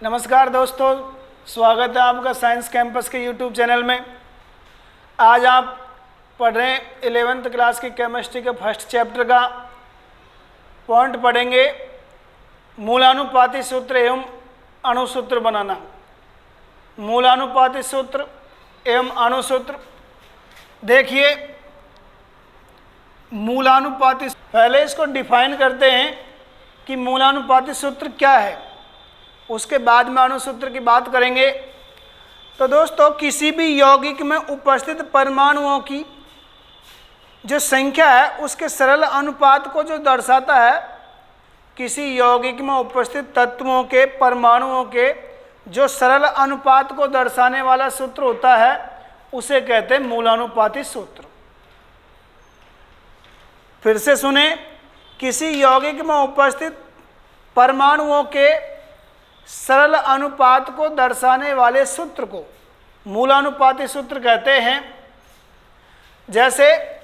नमस्कार दोस्तों, स्वागत है आपका साइंस कैंपस के यूट्यूब चैनल में। आज आप पढ़ रहे हैं 11th क्लास की केमिस्ट्री के फर्स्ट चैप्टर का पॉइंट पढ़ेंगे, मूलानुपाती सूत्र एवं अणुसूत्र बनाना। मूलानुपाती सूत्र एवं अणुसूत्र। देखिए, मूलानुपाती, पहले इसको डिफाइन करते हैं कि मूलानुपाती सूत्र क्या है, उसके बाद में अणुसूत्र की बात करेंगे। तो दोस्तों, किसी भी यौगिक में उपस्थित परमाणुओं की जो संख्या है उसके सरल अनुपात को जो दर्शाता है, किसी यौगिक में उपस्थित तत्वों के परमाणुओं के जो सरल अनुपात को दर्शाने वाला सूत्र होता है उसे कहते हैं मूलानुपाती सूत्र। फिर से सुने, किसी यौगिक में उपस्थित परमाणुओं के सरल अनुपात को दर्शाने वाले सूत्र को मूलानुपाती सूत्र कहते हैं। जैसे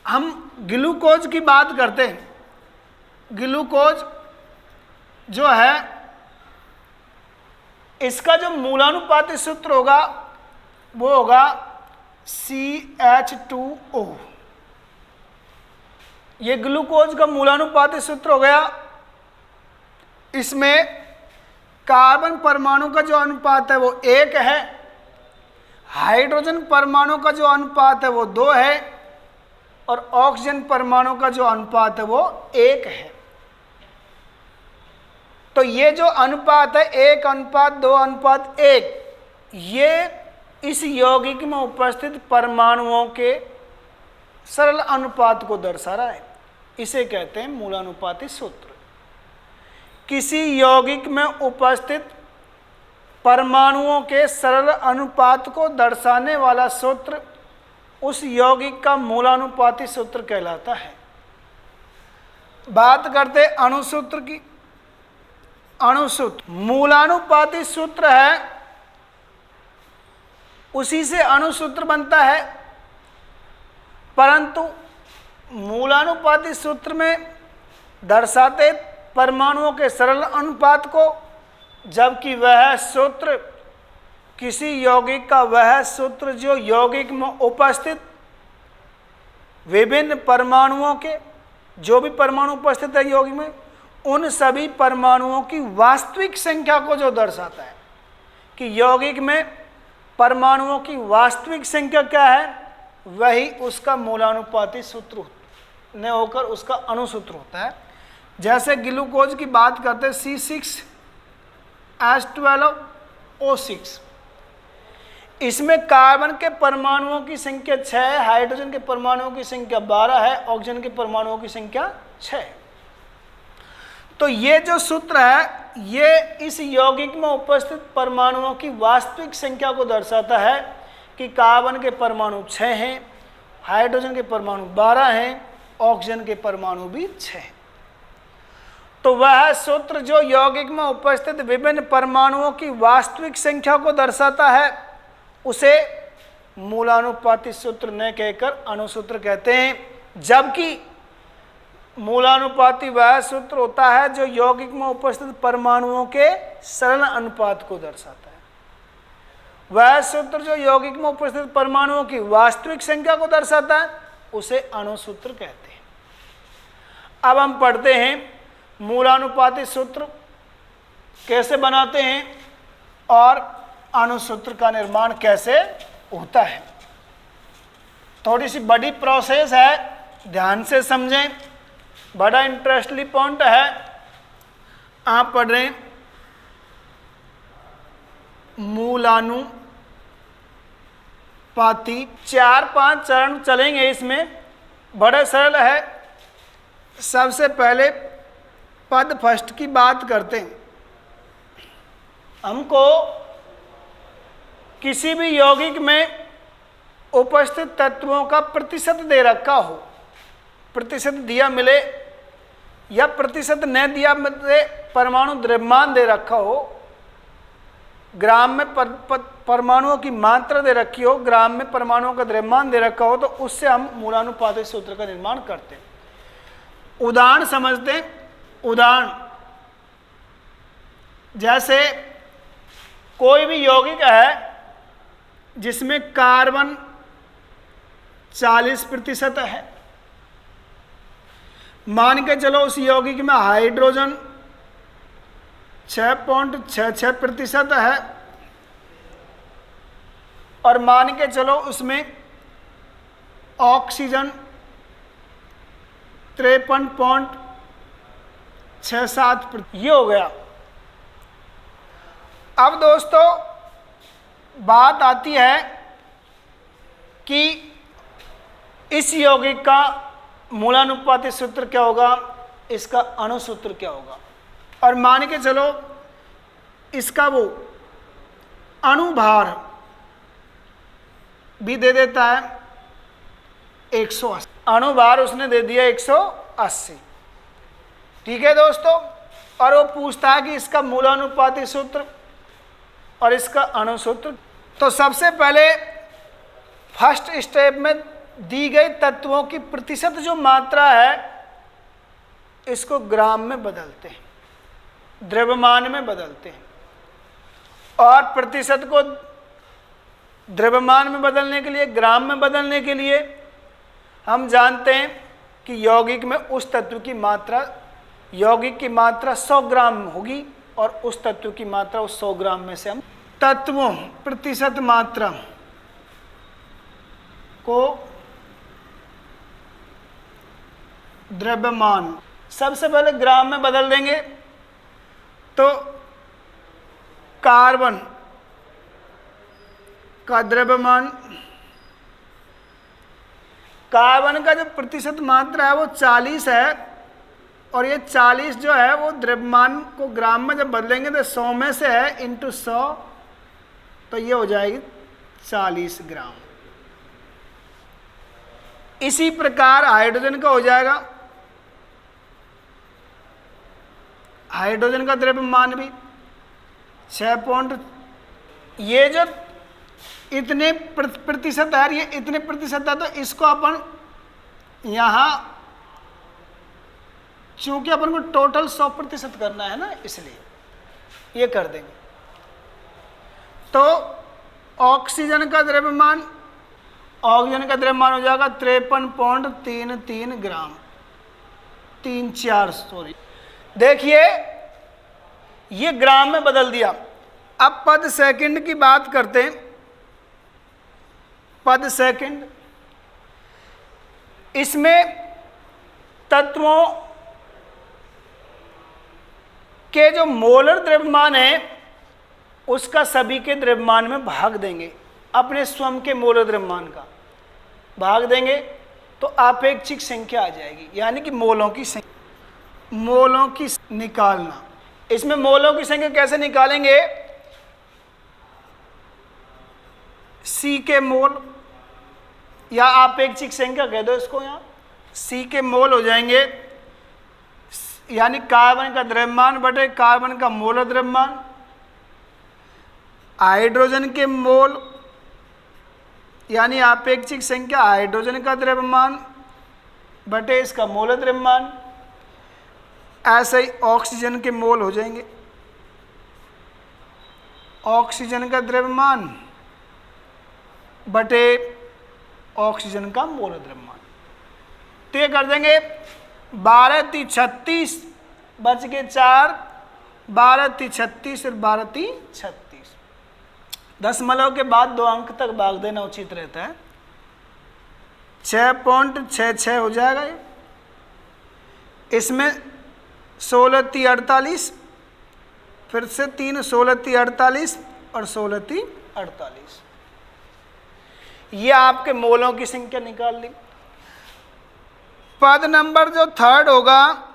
हम ग्लूकोज की बात करते हैं, ग्लूकोज जो है इसका जो मूलानुपाती सूत्र होगा वो होगा CH2O। ये ग्लूकोज का मूलानुपाती सूत्र हो गया। इसमें कार्बन परमाणु का जो अनुपात है वो 1 है, हाइड्रोजन परमाणु का जो अनुपात है वो 2 है और ऑक्सीजन परमाणु का जो अनुपात है वो 1 है। तो ये जो अनुपात है 1:2:1, ये इस यौगिक में उपस्थित परमाणुओं के सरल अनुपात को दर्शा रहा है। इसे कहते हैं मूलानुपाती सूत्र। किसी यौगिक में उपस्थित परमाणुओं के सरल अनुपात को दर्शाने वाला सूत्र उस यौगिक का मूलानुपाती सूत्र कहलाता है। बात करते अणुसूत्र की। अणुसूत्र मूलानुपाती सूत्र है, उसी से अणुसूत्र बनता है। परंतु मूलानुपाती सूत्र में दर्शाते परमाणुओं के सरल अनुपात को, जबकि वह सूत्र किसी यौगिक का वह सूत्र जो यौगिक में उपस्थित विभिन्न परमाणुओं के, जो भी परमाणु उपस्थित है यौगिक में, उन सभी परमाणुओं की वास्तविक संख्या को जो दर्शाता है कि यौगिक में परमाणुओं की वास्तविक संख्या क्या है, वही उसका मूलानुपाती सूत्र ने होकर उसका अणुसूत्र होता है। जैसे ग्लूकोज की बात करते हैं C6H12O6, इसमें कार्बन के परमाणुओं की संख्या 6 है, हाइड्रोजन के परमाणुओं की संख्या 12 है, ऑक्सीजन के परमाणुओं की संख्या 6 है। तो ये जो सूत्र है ये इस यौगिक में उपस्थित परमाणुओं की वास्तविक संख्या को दर्शाता है कि कार्बन के परमाणु 6 हैं, हाइड्रोजन के परमाणु 12 हैं, ऑक्सीजन के परमाणु भी 6 हैं। तो वह सूत्र जो यौगिक में उपस्थित विभिन्न परमाणुओं की वास्तविक संख्या को दर्शाता है उसे मूलानुपाती सूत्र न कहकर अणुसूत्र कहते हैं। जबकि मूलानुपाती वह सूत्र होता है जो यौगिक में उपस्थित परमाणुओं के सरल अनुपात को दर्शाता है। वह सूत्र जो यौगिक में उपस्थित परमाणुओं की वास्तविक संख्या को दर्शाता है उसे अणुसूत्र कहते हैं। अब हम पढ़ते हैं मूलानुपाती सूत्र कैसे बनाते हैं और अणुसूत्र का निर्माण कैसे होता है। थोड़ी सी बड़ी प्रोसेस है, ध्यान से समझें, बड़ा इंटरेस्टिंग पॉइंट है। आप पढ़ रहे हैं मूलानुपाती, 4-5 चरण चलेंगे इसमें, बड़े सरल है। सबसे पहले पद फर्स्ट की बात करते हैं। हमको किसी भी यौगिक में उपस्थित तत्वों का प्रतिशत दे रखा हो, प्रतिशत दिया मिले या प्रतिशत न दिया मिले, परमाणु द्रव्यमान दे रखा हो, ग्राम में परमाणुओं की मात्रा दे रखी हो, ग्राम में परमाणुओं का द्रव्यमान दे रखा हो, तो उससे हम मूलानुपाती सूत्र का निर्माण करते हैं। उदाहरण समझते हैं। उदाहरण जैसे कोई भी यौगिक है जिसमें कार्बन 40% है, मान के चलो उस यौगिक में हाइड्रोजन 6.66% है, और मान के चलो उसमें ऑक्सीजन 53.67%। ये हो गया। अब दोस्तों बात आती है कि इस यौगिक का मूलानुपाती सूत्र क्या होगा, इसका अणुसूत्र क्या होगा। और मान के चलो इसका वो अणुभार भी दे देता है 180, अणुभार उसने दे दिया 180। ठीक है दोस्तों, और वो पूछता है कि इसका मूलानुपाती सूत्र और इसका अणुसूत्र। तो सबसे पहले फर्स्ट स्टेप में दी गई तत्वों की प्रतिशत जो मात्रा है इसको ग्राम में बदलते हैं, द्रव्यमान में बदलते हैं। और प्रतिशत को द्रव्यमान में बदलने के लिए, ग्राम में बदलने के लिए हम जानते हैं कि यौगिक में उस तत्व की मात्रा, यौगिक की मात्रा 100 ग्राम होगी और उस तत्व की मात्रा उस 100 ग्राम में से हम तत्वों प्रतिशत मात्रा को द्रव्यमान, सबसे पहले ग्राम में बदल देंगे। तो कार्बन का द्रव्यमान, कार्बन का जो प्रतिशत मात्रा है वो 40 है, और ये 40 जो है वो द्रव्यमान को ग्राम में जब बदलेंगे तो 100 में से है इंटू 100, तो ये हो जाएगी 40 ग्राम। इसी प्रकार हाइड्रोजन का हो जाएगा, हाइड्रोजन का द्रव्यमान भी 6 ये जो इतने प्रतिशत है, ये इतने प्रतिशत है, तो इसको अपन यहाँ चूंकि अपन को टोटल 100% करना है ना, इसलिए ये कर देंगे। तो ऑक्सीजन का द्रव्यमान, ऑक्सीजन का द्रव्यमान हो जाएगा 53.33 ग्राम, 34 सॉरी। देखिए ये ग्राम में बदल दिया। अब पद सेकंड की बात करते हैं। पद सेकंड, इसमें तत्वों के जो मोलर द्रव्यमान है उसका सभी के द्रव्यमान में भाग देंगे, अपने स्वयं के मोलर द्रव्यमान का भाग देंगे, तो आपेक्षिक संख्या आ जाएगी, यानी कि मोलों की संख्या, मोलों की निकालना। इसमें मोलों की संख्या कैसे निकालेंगे, सी के मोल या आपेक्षिक संख्या कह दो इसको, यहाँ सी के मोल हो जाएंगे, यानी कार्बन का द्रव्यमान बटे कार्बन का मोलर द्रव्यमान। हाइड्रोजन के मोल यानी आपेक्षिक संख्या हाइड्रोजन का द्रव्यमान बटे इसका मोलर द्रव्यमान। ऐसे ही ऑक्सीजन के मोल हो जाएंगे, ऑक्सीजन का द्रव्यमान बटे ऑक्सीजन का मोलर द्रव्यमान। तो ये कर देंगे 12 × 36 बच के 4, 12 × 36 और 12 × 36। दशमलव के बाद 2 अंक तक भाग देना उचित रहता है। 6.66 हो जाएगा ये। इसमें 16 × 48, फिर से 3 16 × 48 और 16 × 48। ये आपके मोलों की संख्या निकाल ली। पद नंबर जो थर्ड होगा,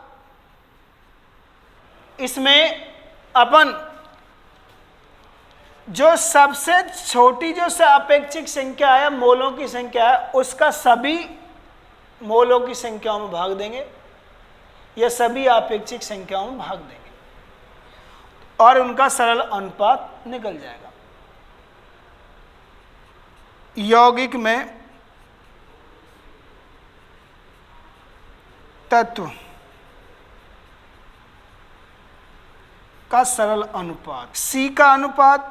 इसमें अपन जो सबसे छोटी जो सापेक्षिक संख्या है, मोलों की संख्या है, उसका सभी मोलों की संख्याओं में भाग देंगे या सभी आपेक्षिक संख्याओं में भाग देंगे और उनका सरल अनुपात निकल जाएगा। यौगिक में तत्व का सरल अनुपात, C का अनुपात,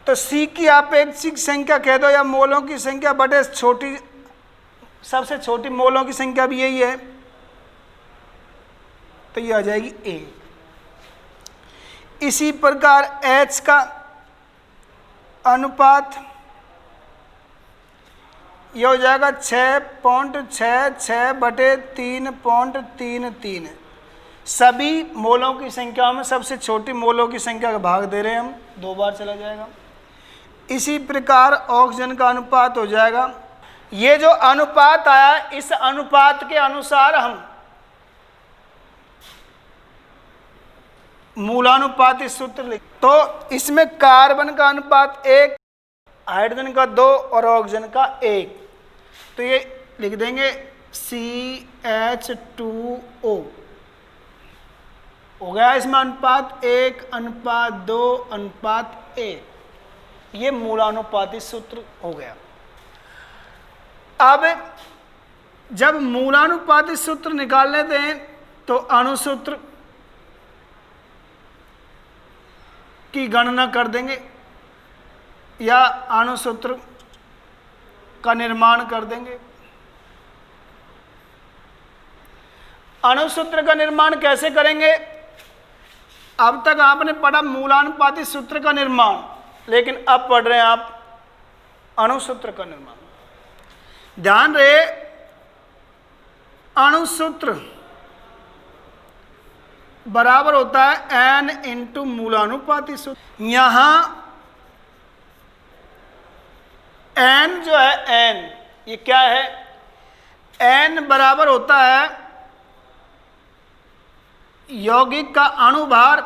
तो C की आपेक्षिक संख्या कह दो या मोलों की संख्या बटे छोटी, सबसे छोटी मोलों की संख्या भी यही है, तो ये आ जाएगी A। इसी प्रकार H का अनुपात ये हो जाएगा 6.66 बटे 3.33। सभी मोलों की संख्याओं में सबसे छोटी मोलों की संख्या का भाग दे रहे हैं हम, 2 बार चला जाएगा। इसी प्रकार ऑक्सीजन का अनुपात हो जाएगा, ये जो अनुपात आया इस अनुपात के अनुसार हम मूलानुपाती सूत्र लिख, तो इसमें कार्बन का अनुपात 1, हाइड्रोजन का 2 और ऑक्सीजन का 1, तो ये लिख देंगे CH2O हो गया। इसमें अनुपात 1, अनुपात 2, अनुपात 1, ये मूलानुपाती सूत्र हो गया। अब जब मूलानुपाती सूत्र निकाल लेते हैं तो अणुसूत्र की गणना कर देंगे या अणुसूत्र का निर्माण कर देंगे। अणुसूत्र का निर्माण कैसे करेंगे? अब तक आपने पढ़ा मूलानुपाती सूत्र का निर्माण, लेकिन अब पढ़ रहे हैं आप अणुसूत्र का निर्माण। ध्यान रहे, अणुसूत्र बराबर होता है n इंटू मूलानुपाती सूत्र। यहां n जो है n, ये क्या है? n बराबर होता है यौगिक का अणुभार,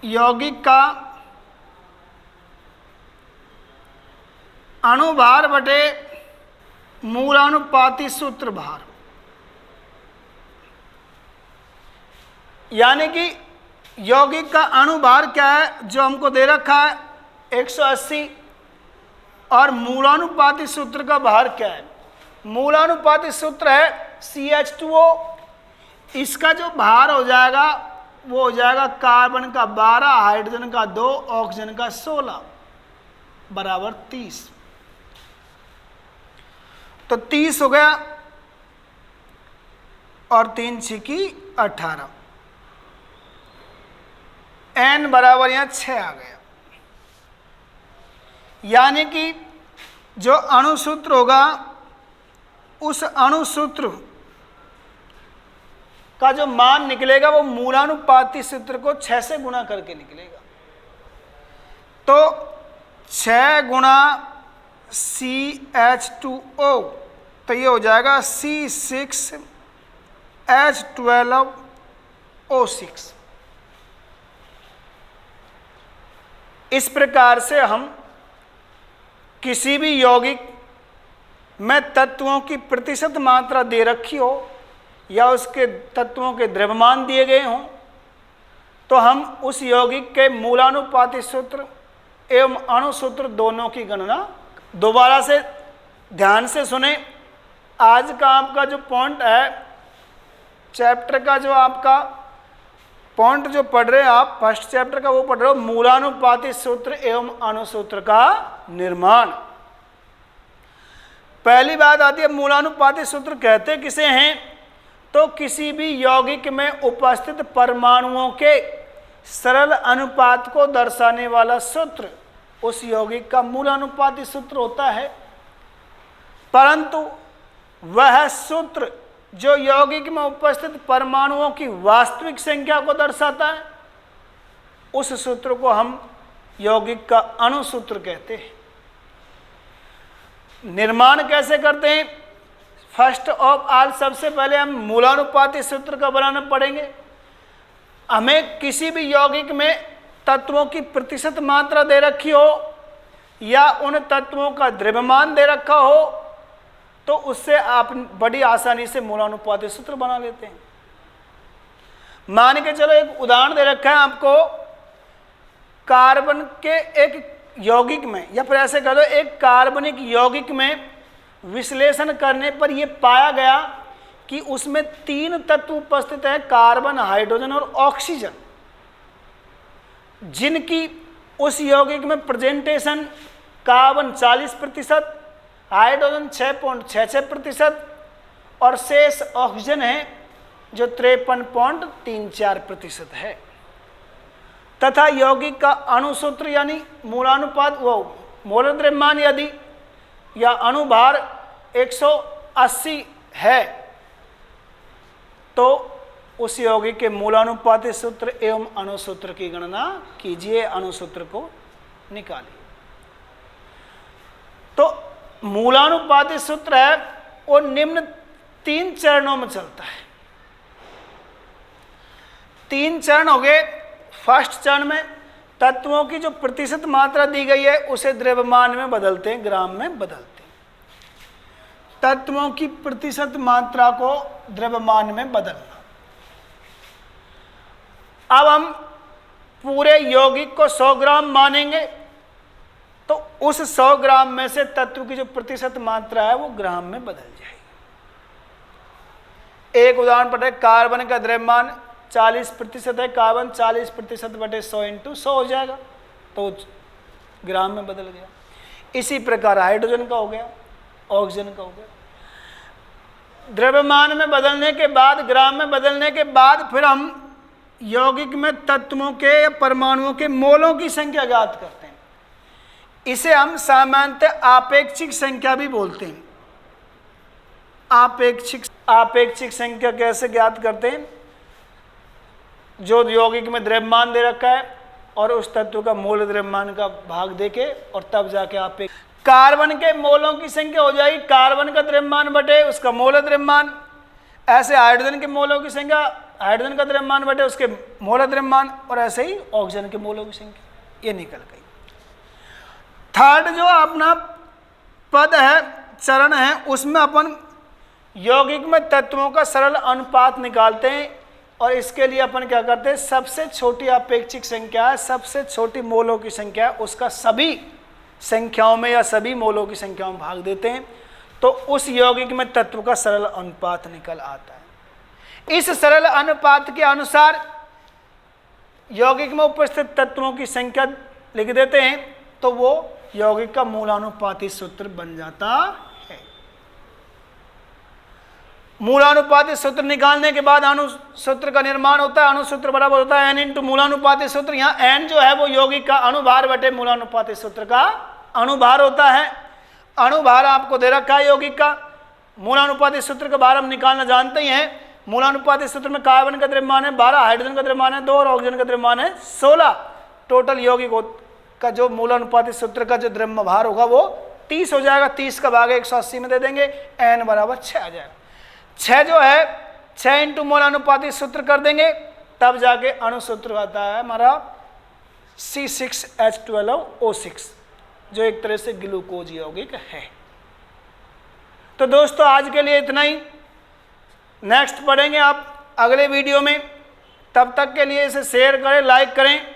यौगिक का अणुभार बटे मूलानुपाती सूत्र भार। यानी कि यौगिक का अणुभार क्या है जो हमको दे रखा है 180, और मूलानुपाती सूत्र का भार क्या है? मूलानुपाती सूत्र है CH2O, इसका जो भार हो जाएगा वो हो जाएगा कार्बन का 12, हाइड्रोजन का 2, ऑक्सीजन का 16 बराबर 30। तो 30 हो गया और 3 छिकी 18, n बराबर यहां 6 आ गया। यानी कि जो अणुसूत्र होगा उस अणुसूत्र का जो मान निकलेगा वो मूलानुपाती सूत्र को 6 से गुणा करके निकलेगा। तो 6 गुणा CH2O, तो ये हो जाएगा C6H12O6। इस प्रकार से हम किसी भी यौगिक में तत्वों की प्रतिशत मात्रा दे रखी हो या उसके तत्वों के द्रव्यमान दिए गए हों, तो हम उस यौगिक के मूलानुपाती सूत्र एवं अणुसूत्र दोनों की गणना। दोबारा से ध्यान से सुने, आज का आपका जो पॉइंट है, चैप्टर का जो आपका पॉइंट जो पढ़ रहे हैं आप, फर्स्ट चैप्टर का वो पढ़ रहे हो, मूलानुपाती सूत्र एवं अणुसूत्र का निर्माण। पहली बात आती है मूलानुपाती सूत्र कहते किसे हैं? तो किसी भी यौगिक में उपस्थित परमाणुओं के सरल अनुपात को दर्शाने वाला सूत्र उस यौगिक का मूलानुपाती सूत्र होता है। परंतु वह सूत्र जो यौगिक में उपस्थित परमाणुओं की वास्तविक संख्या को दर्शाता है, उस सूत्र को हम यौगिक का अणुसूत्र कहते हैं। निर्माण कैसे करते हैं? फर्स्ट ऑफ ऑल, सबसे पहले हम मूलानुपाती सूत्र का बनाना पड़ेंगे। हमें किसी भी यौगिक में तत्वों की प्रतिशत मात्रा दे रखी हो या उन तत्वों का द्रव्यमान दे रखा हो, तो उससे आप बड़ी आसानी से मूलानुपाती सूत्र बना लेते हैं। मान के चलो एक उदाहरण दे रखा है आपको, कार्बन के एक यौगिक में, या फिर ऐसे कह दो एक कार्बनिक यौगिक में विश्लेषण करने पर यह पाया गया कि उसमें 3 तत्व उपस्थित हैं, कार्बन, हाइड्रोजन और ऑक्सीजन, जिनकी उस यौगिक में प्रेजेंटेशन कार्बन 40%, हाइड्रोजन 6.66% और शेष ऑक्सीजन है जो 53.34% है, तथा यौगिक का अणुसूत्र यानी मूलानुपात मोलर द्रव्यमान यदि या अणुभार 180 है तो उस यौगिक के मूलानुपाती सूत्र एवं अणुसूत्र की गणना कीजिए, अणुसूत्र को निकालिए। तो मूलानुपाती सूत्र है वो निम्न 3 चरणों में चलता है। 3 चरण हो गए। फर्स्ट चरण में तत्वों की जो प्रतिशत मात्रा दी गई है उसे द्रव्यमान में बदलते हैं, ग्राम में बदलते हैं। तत्वों की प्रतिशत मात्रा को द्रव्यमान में बदलना। अब हम पूरे यौगिक को 100 ग्राम मानेंगे तो उस 100 ग्राम में से तत्व की जो प्रतिशत मात्रा है वो ग्राम में बदल जाएगी। एक उदाहरण पर है, कार्बन का द्रव्यमान 40% है, कार्बन 40% बटे 100 इंटू 100 हो जाएगा, तो ग्राम में बदल गया। इसी प्रकार हाइड्रोजन का हो गया, ऑक्सीजन का हो गया। द्रव्यमान में बदलने के बाद, ग्राम में बदलने के बाद फिर हम यौगिक में तत्वों के या परमाणुओं के मोलों की संख्या ज्ञात करते हैं। इसे हम सामान्यतः आपेक्षिक संख्या भी बोलते हैं। आपेक्षिक संख्या कैसे ज्ञात करते हैं? जो यौगिक में द्रव्यमान दे रखा है और उस तत्व का मोल द्रव्यमान का भाग देके और तब जाके आपेक्ष। कार्बन के मोलों की संख्या हो जाएगी कार्बन का द्रव्यमान बटे उसका मोल द्रव्यमान। ऐसे हाइड्रोजन के मोलों की संख्या हाइड्रोजन का द्रव्यमान बटे उसके मोल द्रव्यमान, और ऐसे ही ऑक्सीजन के मोलों की संख्या। ये निकल गई। थर्ड जो अपना पद है, चरण है, उसमें अपन यौगिक में तत्वों का सरल अनुपात निकालते हैं और इसके लिए अपन क्या करते हैं, सबसे छोटी अपेक्षिक संख्या है, सबसे छोटी मोलों की संख्या है, उसका सभी संख्याओं में या सभी मोलों की संख्याओं में भाग देते हैं, तो उस यौगिक में तत्व का सरल अनुपात निकल आता है। इस सरल अनुपात के अनुसार यौगिक में उपस्थित तत्वों की संख्या लिख देते हैं, तो वो यौगिक का मूलानुपाती सूत्र बन जाता है। मूलानुपाती सूत्र निकालने के बाद अणुसूत्र का निर्माण होता है। अणुसूत्र बराबर होता है n इंटू मूलानुपाती सूत्र। यहाँ n जो है वो यौगिक का अणुभार बटे मूलानुपाती सूत्र का अणुभार होता है। अणुभार आपको दे रखा है यौगिक का। मूलानुपाती सूत्र का भार हम निकालना जानते ही हैं। मूलानुपाती सूत्र में कार्बन का द्रव्यमान है 12, हाइड्रोजन का द्रव्यमान है 2 और ऑक्सीजन का द्रव्यमान है 16। टोटल यौगिक का जो मूलानुपाती सूत्र का जो द्रव्यभार होगा वो 30 हो जाएगा। 30 का भाग 180 में दे देंगे, n बराबर 6 आ जाएगा। 6 जो है 6 इंटू मूलानुपाती सूत्र कर देंगे, तब जाके अणुसूत्र आता है हमारा C6H12O6, जो एक तरह से ग्लूकोज यौगिक है। तो दोस्तों आज के लिए इतना ही। नेक्स्ट पढ़ेंगे आप अगले वीडियो में। तब तक के लिए इसे शेयर करें, लाइक करें